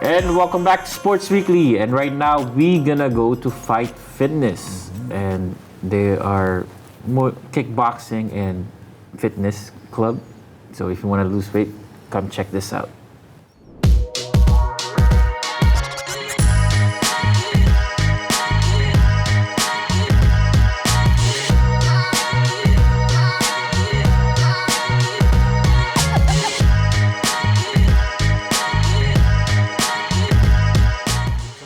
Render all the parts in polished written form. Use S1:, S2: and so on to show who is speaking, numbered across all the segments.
S1: And welcome back to Sports Weekly. And right now, we gonna go to Fight Fitness. And they are more kickboxing and fitness club. So if you wanna lose weight, come check this out.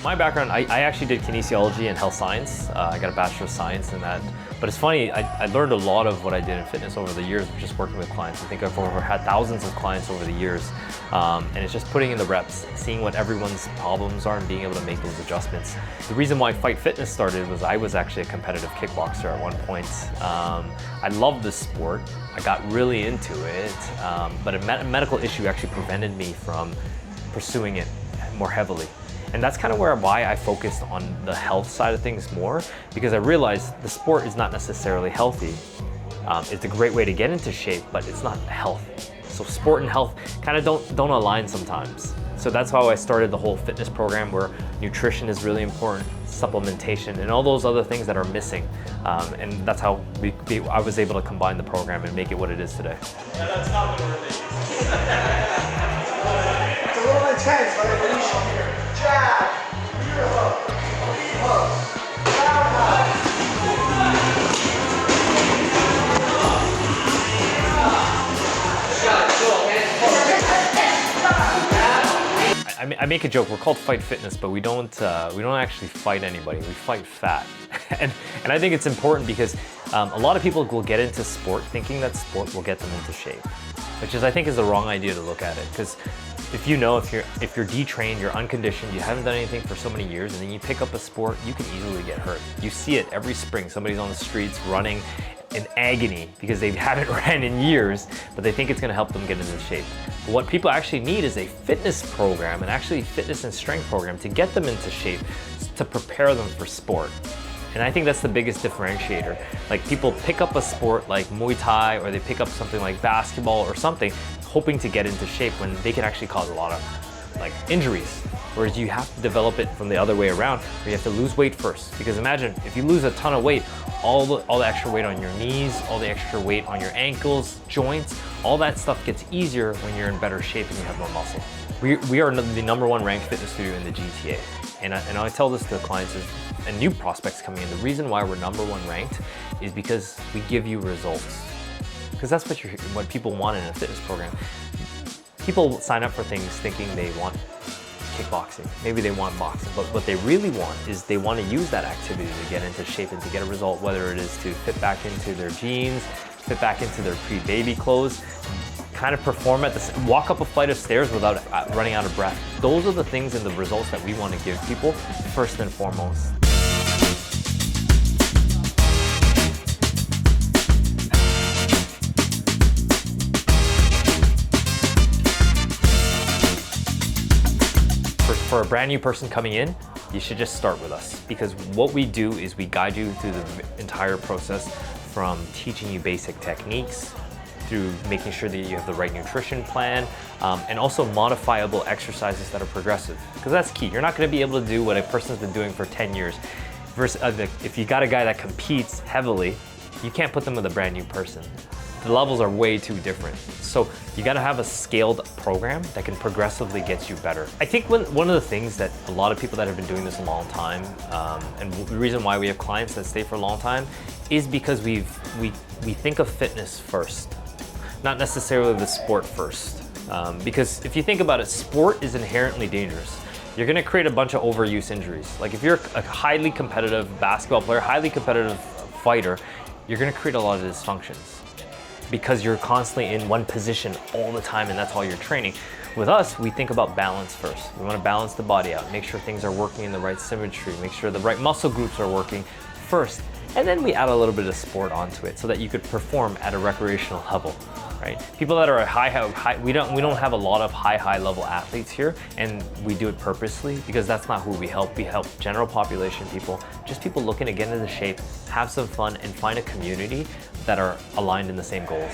S2: My background, I actually did kinesiology and health science. I got a Bachelor of Science in that. But it's funny, I learned a lot of what I did in fitness over the years, just working with clients. I think I've had thousands of clients over the years. And it's just putting in the reps, seeing what everyone's problems are and being able to make those adjustments. The reason why Fight Fitness started was I was actually a competitive kickboxer at one point. I loved this sport. I got really into it, but a medical issue actually prevented me from pursuing it more heavily. And that's kind of why I focused on the health side of things more, because I realized the sport is not necessarily healthy. It's a great way to get into shape, but it's not health. So sport and health kind of don't align sometimes. So that's how I started the whole fitness program, where nutrition is really important, supplementation, and all those other things that are missing. And that's how I was able to combine the program and make it what it is today.
S3: Yeah, that's not what we're thinking. It's a little intense, but I believe here. Jab, rear hook, roundhouse.
S2: I make a joke. We're called Fight Fitness, but we don't actually fight anybody. We fight fat, and I think it's important because a lot of people will get into sport thinking that sport will get them into shape, which I think is the wrong idea to look at it. Because if you're detrained, you're unconditioned, you haven't done anything for so many years, and then you pick up a sport, you can easily get hurt. You see it every spring. Somebody's on the streets running in agony because they haven't ran in years, but they think it's gonna help them get into shape. But what people actually need is a fitness program, and actually fitness and strength program, to get them into shape, to prepare them for sport. And I think that's the biggest differentiator. Like, people pick up a sport like Muay Thai, or they pick up something like basketball or something, hoping to get into shape, when they can actually cause a lot of injuries. Whereas you have to develop it from the other way around, where you have to lose weight first. Because imagine if you lose a ton of weight, all the extra weight on your knees, all the extra weight on your ankles, joints, all that stuff gets easier when you're in better shape and you have more muscle. We are the #1 ranked fitness studio in the GTA. And I tell this to clients and new prospects coming in. The reason why we're #1 ranked is because we give you results. Because that's what people want in a fitness program. People sign up for things thinking they want kickboxing, maybe they want boxing, but what they really want is they want to use that activity to get into shape and to get a result, whether it is to fit back into their jeans, fit back into their pre-baby clothes, kind of perform walk up a flight of stairs without running out of breath. Those are the things and the results that we want to give people first and foremost. For a brand new person coming in, you should just start with us, because what we do is we guide you through the entire process, from teaching you basic techniques, through making sure that you have the right nutrition plan, and also modifiable exercises that are progressive, because that's key. You're not going to be able to do what a person's been doing for 10 years. Versus if you got a guy that competes heavily, you can't put them with a brand new person. The levels are way too different. So you gotta have a scaled program that can progressively get you better. I think one of the things that a lot of people that have been doing this a long time, and the reason why we have clients that stay for a long time, is because we think of fitness first, not necessarily the sport first. Because if you think about it, sport is inherently dangerous. You're gonna create a bunch of overuse injuries. Like, if you're a highly competitive basketball player, highly competitive fighter, you're gonna create a lot of dysfunctions, because you're constantly in one position all the time, and that's all you're training. With us, we think about balance first. We want to balance the body out, make sure things are working in the right symmetry, make sure the right muscle groups are working first. And then we add a little bit of sport onto it so that you could perform at a recreational level, right? People that are at high, we don't have a lot of high level athletes here, and we do it purposely because that's not who we help. We help general population people, just people looking to get into shape, have some fun, and find a community that are aligned in the same goals.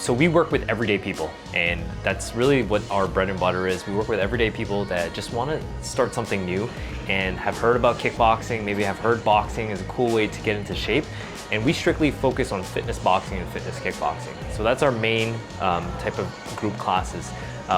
S2: So we work with everyday people, and that's really what our bread and butter is. We work with everyday people that just want to start something new and have heard about kickboxing, maybe have heard boxing is a cool way to get into shape. And we strictly focus on fitness boxing and fitness kickboxing. So that's our main type of group classes.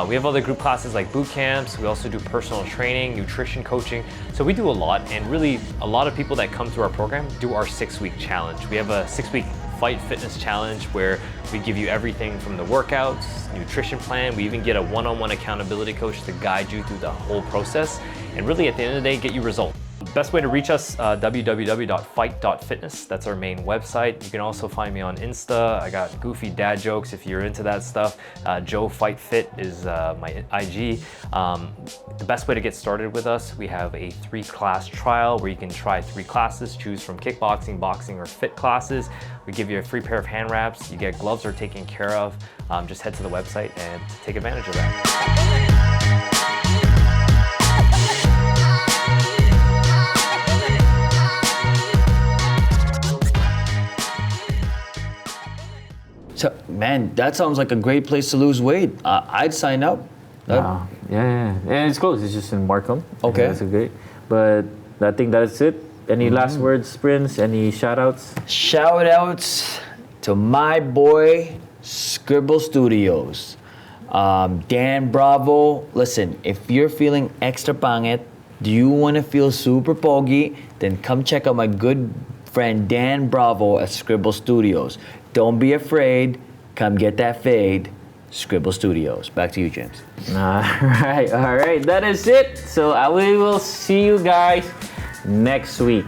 S2: We have other group classes like boot camps. We also do personal training, nutrition coaching. So we do a lot, and really a lot of people that come through our program do our 6-week challenge. We have a 6-week Fight Fitness Challenge where we give you everything from the workouts, nutrition plan. We even get a one-on-one accountability coach to guide you through the whole process, and really at the end of the day, get you results. Best way to reach us, www.fight.fitness. That's our main website. You can also find me on Insta. I got goofy dad jokes if you're into that stuff. Joe Fight Fit is my IG. The best way to get started with us, we have a 3-class trial where you can try 3 classes, choose from kickboxing, boxing, or fit classes. We give you a free pair of hand wraps. You get gloves are taken care of. Just head to the website and take advantage of that.
S4: So, man, that sounds like a great place to lose weight. I'd sign up.
S1: Yeah, and it's close. It's just in Markham.
S4: Okay.
S1: That's great. But I think that's it. Any last words, Prince? Any shout-outs?
S4: Shout outs to my boy Scribble Studios. Dan Bravo, listen, if you're feeling extra pangit, do you want to feel super pogi, then come check out my good friend Dan Bravo at Scribble Studios. Don't be afraid, come get that fade. Scribble Studios. Back to you, James.
S1: All right. That is it. So we will see you guys next week.